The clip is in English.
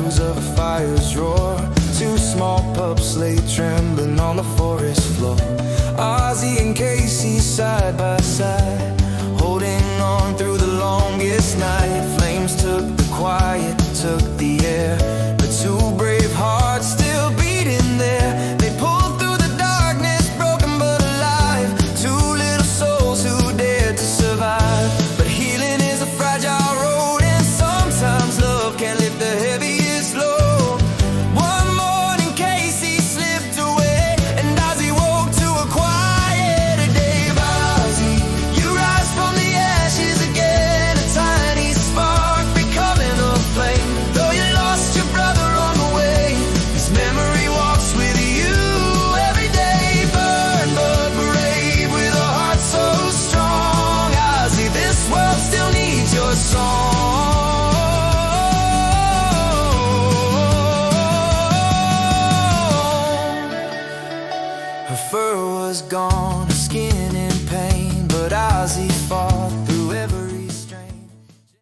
echoes of a fire's roar. Two small pups lay trembling on the forest floor. Ozzy and Casey side by side, holding on through the longest night. Flames took the quiet, took the air, but two brave hearts still beating there. They pulled through the darkness, broken but alive. Two little souls who dared to survive. But healing is a fragile road, and sometimes love can lift the heaviest load. One morning Casey slipped away, and Ozzy woke to a quieter day. Ozzy, you rise from the ashes again, a tiny spark becoming a flame. Though you lost your brother on the way, his memory walks with you every day. Burn but brave, with a heart so strong. Ozzy, this world still needs your song. Her fur was gone, her skin in pain, but Ozzy fought through